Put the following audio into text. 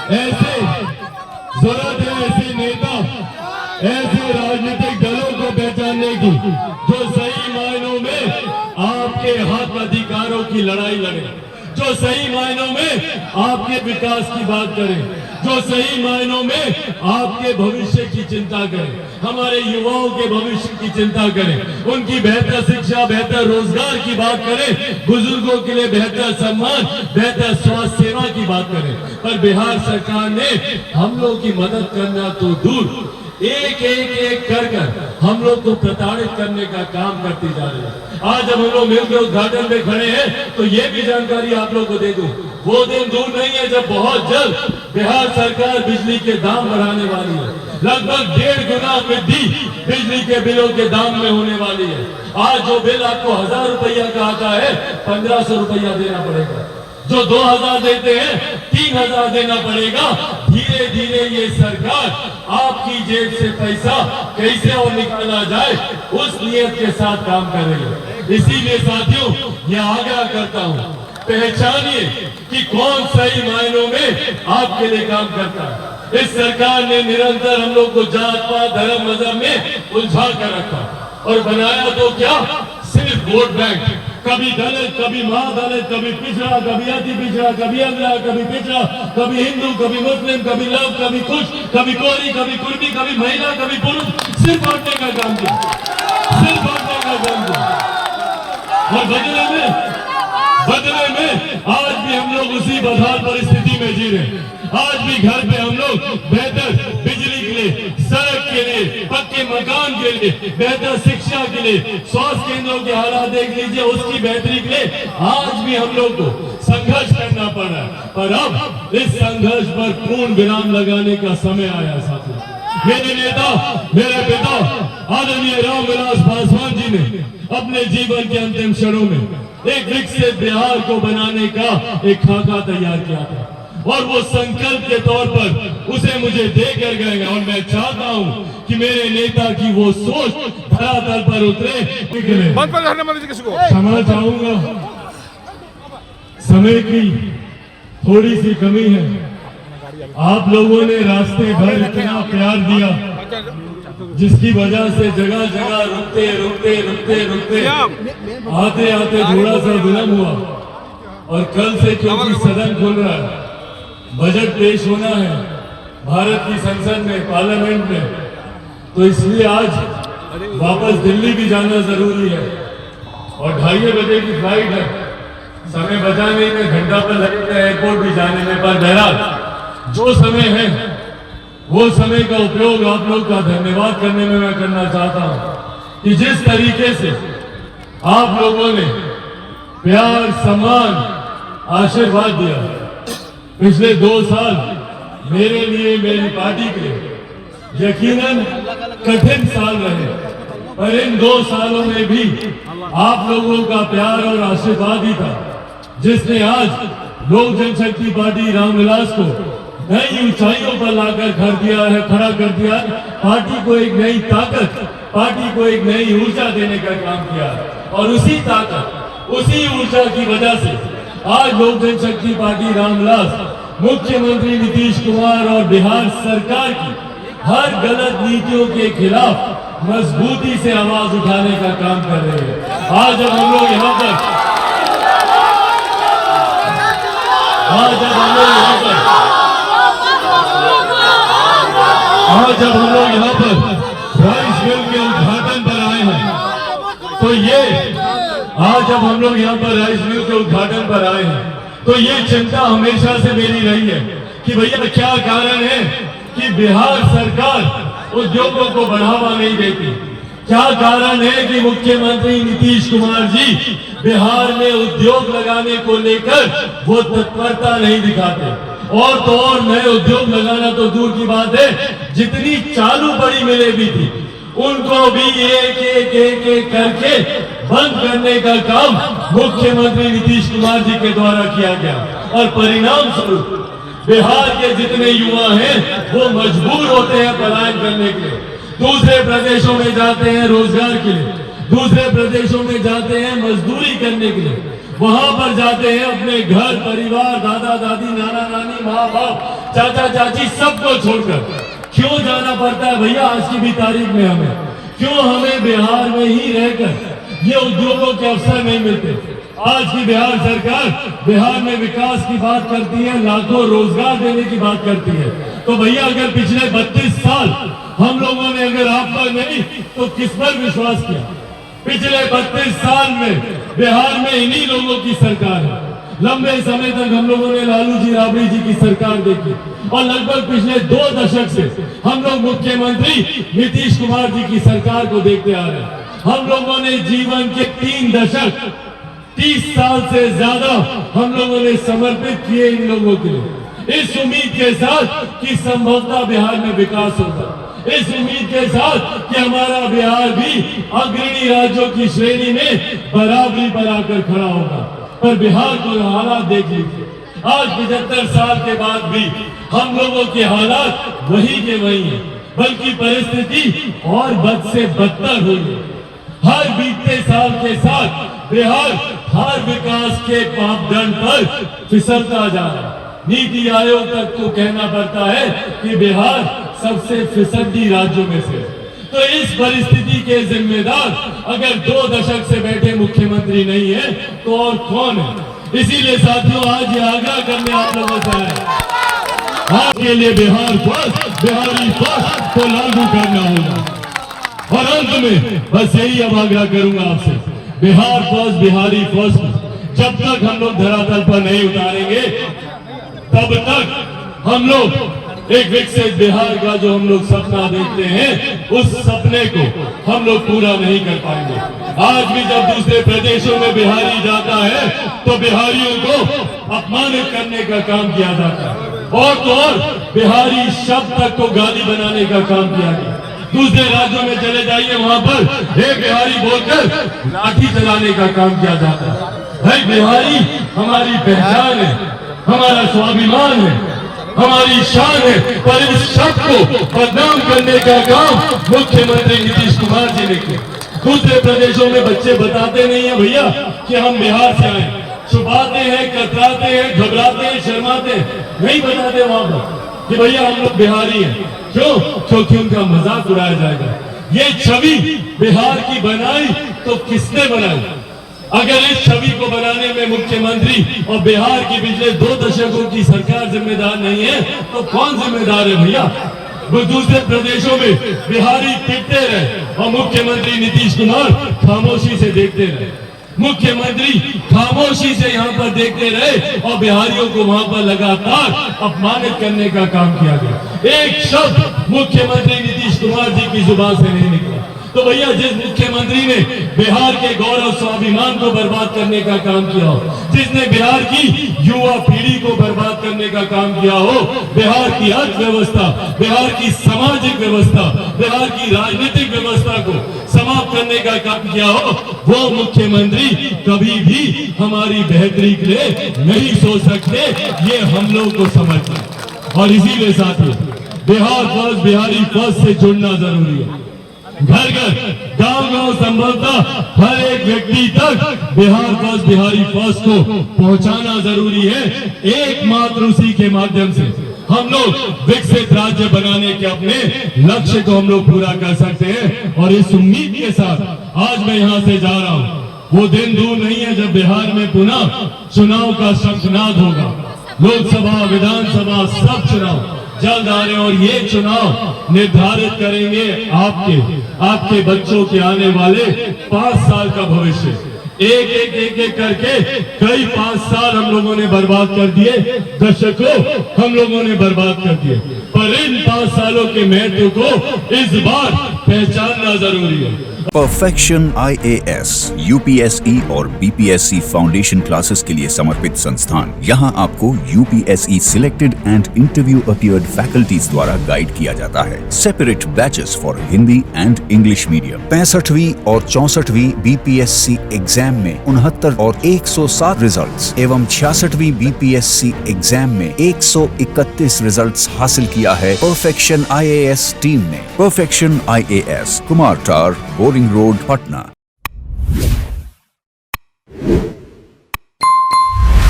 ऐसे जरूरत है ऐसे नेता, ऐसे राजनीतिक दलों को पहचानने की जो सही मायनों में आपके हक अधिकारों की लड़ाई लड़े, जो सही मायनों में आपके विकास की बात करें, जो सही मायनों में आपके भविष्य की चिंता करें, हमारे युवाओं के भविष्य की चिंता करें, उनकी बेहतर शिक्षा, बेहतर रोजगार की बात करें, बुजुर्गों के लिए बेहतर सम्मान, बेहतर स्वास्थ्य सेवा की बात करें। पर बिहार सरकार ने हम लोग की मदद करना तो दूर, एक एक एक कर हम लोग को प्रताड़ित करने का काम करती जा रही है। आज जब हम लोग मिलकर उद्घाटन में खड़े हैं तो ये भी जानकारी आप लोग को दे दूं, वो दिन दूर नहीं है जब बहुत जल्द बिहार सरकार बिजली के दाम बढ़ाने वाली है। लगभग 1.5 गुना वृद्धि बिजली के बिलों के दाम में होने वाली है। आज जो बिल आपको 1000 रुपया का आता है, 1500 रुपया देना पड़ेगा। जो 2000 देते हैं, 3000 देना पड़ेगा। धीरे धीरे ये सरकार आपकी जेब से पैसा कैसे और निकाला जाए उस नियत के साथ काम कर रही है। इसीलिए साथियों, ये आग्रह करता हूँ, पहचानिए कि कौन सही मायनों में आपके लिए काम करता है। इस सरकार ने निरंतर हम लोग को जात पात धर्म मजहब में उलझा कर रखा और बनाया तो क्या, सिर्फ वोट बैंक। कभी दलित, कभी महादलित, कभी पिछड़ा, कभी अति पिछड़ा, कभी अगला, कभी पिछड़ा, कभी हिंदू, कभी मुस्लिम, कभी लव, कभी कुछ, कभी कोरी, कभी कुर्मी, कभी महिला, कभी पुरुष, सिर्फ बांटने का काम किया, सिर्फ बांटने का काम किया। और बदले में आज भी हम लोग उसी बदहाल परिस्थिति में जी रहे हैं। आज भी घर पे हम लोग बेहतर बिजली के लिए, सड़क के लिए, पक्के मकान के लिए, बेहतर शिक्षा के लिए, स्वास्थ्य केंद्रों के हालात देख लीजिए, उसकी बेहतरी के लिए आज भी हम लोग को संघर्ष करना पड़ रहा है। पर अब इस संघर्ष पर पूर्ण विराम लगाने का समय आया साथियों। मेरे नेता, मेरे पिता आदरणीय रामविलास पासवान जी ने अपने जीवन के अंतिम क्षणों में एक विकसित बिहार को बनाने का एक खाका तैयार किया था और वो संकल्प के तौर पर उसे मुझे देकर गए। और मैं चाहता हूं कि मेरे नेता की वो सोच धरातल पर उतरे। क्षमा चाहूंगा, समय की थोड़ी सी कमी है। आप लोगों ने रास्ते भर इतना प्यार दिया जिसकी वजह से जगह जगह रुकते आते आते थोड़ा सा विलंब हुआ। और कल से क्योंकि सदन खुल रहा है, बजट पेश होना है भारत की संसद में, पार्लियामेंट में, तो इसलिए आज वापस दिल्ली भी जाना जरूरी है। और 2:30 बजे की फ्लाइट है, समय बचाने में घंटा पर लगेगा एयरपोर्ट भी जाने में। पर बहरहाल जो समय है वो समय का उपयोग आप लोग का धन्यवाद करने में मैं करना चाहता हूं कि जिस तरीके से आप लोगों ने प्यार, सम्मान, आशीर्वाद दिया। पिछले 2 साल मेरे लिए, मेरी पार्टी के लिए यकीनन कठिन साल रहे, पर इन 2 सालों में भी आप लोगों का प्यार और आशीर्वाद ही था जिसने आज लोक जनशक्ति पार्टी रामविलास को नई ऊंचाइयों पर लाकर खड़ा कर दिया। पार्टी को एक नई ताकत, पार्टी को एक नई ऊर्जा देने का काम किया। और उसी ताकत, उसी ऊर्जा की वजह से आज लोक जनशक्ति पार्टी रामविलास मुख्यमंत्री नीतीश कुमार और बिहार सरकार की हर गलत नीतियों के खिलाफ मजबूती से आवाज उठाने का काम कर रहे हैं। आज जब हम लोग यहाँ पर राइस मिल के उद्घाटन पर आए हैं, तो ये आज जब हम लोग यहाँ पर राइस मिल के उद्घाटन पर आए हैं तो ये चिंता हमेशा से मेरी रही है कि भैया क्या कारण है कि बिहार सरकार उद्योगों को बढ़ावा नहीं देती। क्या कारण है कि मुख्यमंत्री नीतीश कुमार जी बिहार में उद्योग लगाने को लेकर वो तत्परता नहीं दिखाते। और तो और नए उद्योग लगाना तो दूर की बात है, जितनी चालू बड़ी मिलें भी थी उनको भी एक एक करके बंद करने का काम मुख्यमंत्री नीतीश कुमार जी के द्वारा किया गया। और परिणाम स्वरूप बिहार के जितने युवा हैं वो मजबूर होते हैं पलायन करने के लिए, दूसरे प्रदेशों में जाते हैं रोजगार के लिए, दूसरे प्रदेशों में जाते हैं मजदूरी करने के लिए, वहां पर जाते हैं अपने घर परिवार, दादा दादी, नाना नानी, माँ बाप चाचा चाची सबको छोड़कर क्यों जाना पड़ता है भैया आज की भी तारीख में हमें? क्यों हमें बिहार में ही रहकर ये उद्योगों के अवसर नहीं मिलते? आज की बिहार सरकार बिहार में विकास की बात करती है, लाखों रोजगार देने की बात करती है। तो भैया अगर पिछले 32 साल हम लोगों ने अगर आप पर नहीं तो किस पर विश्वास किया? पिछले 32 साल में बिहार में इन्हीं लोगों की सरकार है। लंबे समय तक हम लोगों ने लालू जी राबड़ी जी की सरकार देखी और लगभग पिछले 2 दशक से हम लोग मुख्यमंत्री नीतीश कुमार जी की सरकार को देखते आ रहे हैं। हम लोगों ने जीवन के 3 दशक 30 साल से ज्यादा हम लोगों ने समर्पित किए इन लोगों के लिए, इस उम्मीद के साथ कि संभवतः बिहार में विकास होगा, इस उम्मीद के साथ कि हमारा बिहार भी अग्रणी राज्यों की श्रेणी में बराबरी पर आकर खड़ा होगा। पर बिहार को हालात देख लीजिए, आज 75 साल के बाद भी हम लोगों के हालात वही के वही हैं, बल्कि परिस्थिति और बद से बदतर हुई है। हर बीतते साल के साथ बिहार हर विकास के मापदंड पर फिसलता जा रहा है। नीति आयोग तक को कहना पड़ता है कि बिहार सबसे फिसड्डी राज्यों में से। तो इस परिस्थिति के जिम्मेदार अगर 2 दशक से बैठे मुख्यमंत्री नहीं है तो और कौन है? इसीलिए साथियों आज ये आग्रह करने आप लोगों से आए, आपके लिए बिहार फर्स्ट, बिहारी फर्स्ट को लागू करना होगा। और अंत में बस यही अब आग्रह करूंगा आपसे, बिहार फर्स्ट, बिहारी फर्स्ट जब तक हम लोग धरातल पर नहीं उतारेंगे तब तक हम लोग एक विकसित बिहार का जो हम लोग सपना देखते हैं उस सपने को हम लोग पूरा नहीं कर पाएंगे। आज भी जब दूसरे प्रदेशों में बिहारी जाता है तो बिहारियों को अपमानित करने का काम किया जाता है, और तो और बिहारी शब्द तक को गाली बनाने का काम किया गया। दूसरे राज्यों में चले जाइए, वहां पर हे बिहारी बोलकर लाठी चलाने का काम किया जाता है। भाई बिहारी हमारी पहचान है, हमारा स्वाभिमान है, हमारी शान है, पर इस शब्द को बदनाम करने का काम मुख्यमंत्री नीतीश कुमार जी ने किया। दूसरे प्रदेशों में बच्चे बताते नहीं है भैया कि हम बिहार से आए, छुपाते हैं, कतराते हैं, घबराते हैं, शर्माते हैं, नहीं बताते वहां पर कि भैया हम लोग बिहारी हैं। क्यों? क्योंकि उनका मजाक उड़ाया जाएगा। ये छवि बिहार की बनाई तो किसने बनाई? अगर इस छवि को बनाने में मुख्यमंत्री और बिहार की पिछले 2 दशकों की सरकार जिम्मेदार नहीं है तो कौन जिम्मेदार है भैया? वो दूसरे प्रदेशों में बिहारी पिटते रहे और मुख्यमंत्री नीतीश कुमार खामोशी से देखते रहे। मुख्यमंत्री खामोशी से यहाँ पर देखते रहे और बिहारियों को वहां पर लगातार अपमानित करने का काम किया गया। एक शब्द मुख्यमंत्री नीतीश कुमार जी की जुबान से नहीं निकला। तो भैया जिस मुख्यमंत्री ने बिहार के गौरव स्वाभिमान को बर्बाद करने का काम किया हो, जिसने बिहार की युवा पीढ़ी को बर्बाद करने का काम किया हो, बिहार की अर्थव्यवस्था, बिहार की सामाजिक व्यवस्था, बिहार की राजनीतिक व्यवस्था को समाप्त करने का काम किया हो, वो मुख्यमंत्री कभी भी हमारी बेहतरी के लिए नहीं सोच सकते। ये हम लोग को समझना, और इसीलिए साथियों बिहार फर्स्ट, बिहारी फर्स्ट से जुड़ना जरूरी है। घर घर, गांव गांव, संभवतः हर एक व्यक्ति तक बिहार फर्स्ट, बिहारी फर्स्ट को पहुंचाना जरूरी है। एकमात्र उसी के माध्यम से हम लोग विकसित राज्य बनाने के अपने लक्ष्य को हम लोग पूरा कर सकते हैं। और इस उम्मीद के साथ आज मैं यहाँ से जा रहा हूँ। वो दिन दूर नहीं है जब बिहार में पुनः चुनाव का शंखनाद होगा। लोकसभा, विधानसभा, सब चुनाव जल्द आ रहे हैं और ये चुनाव निर्धारित करेंगे आपके बच्चों के आने वाले 5 साल का भविष्य। एक करके कई 5 साल हम लोगों ने बर्बाद कर दिए, दशकों हम लोगों ने बर्बाद कर दिए, पर इन 5 सालों के महत्व को इस बार पहचानना जरूरी है। परफेक्शन IAS, UPSE और BPSC फाउंडेशन क्लासेस के लिए समर्पित संस्थान। यहाँ आपको UPSE selected and interview appeared faculties द्वारा गाइड किया जाता है। Separate batches for Hindi and English medium. 65वीं और 64वीं BPSC एग्जाम में 69 और 107 रिजल्ट्स एवं 66वीं BPSC एग्जाम में 131 रिजल्ट्स हासिल किया है परफेक्शन IAS टीम ने। परफेक्शन IAS, कुमार टार, बोरिंग रोड, पटना।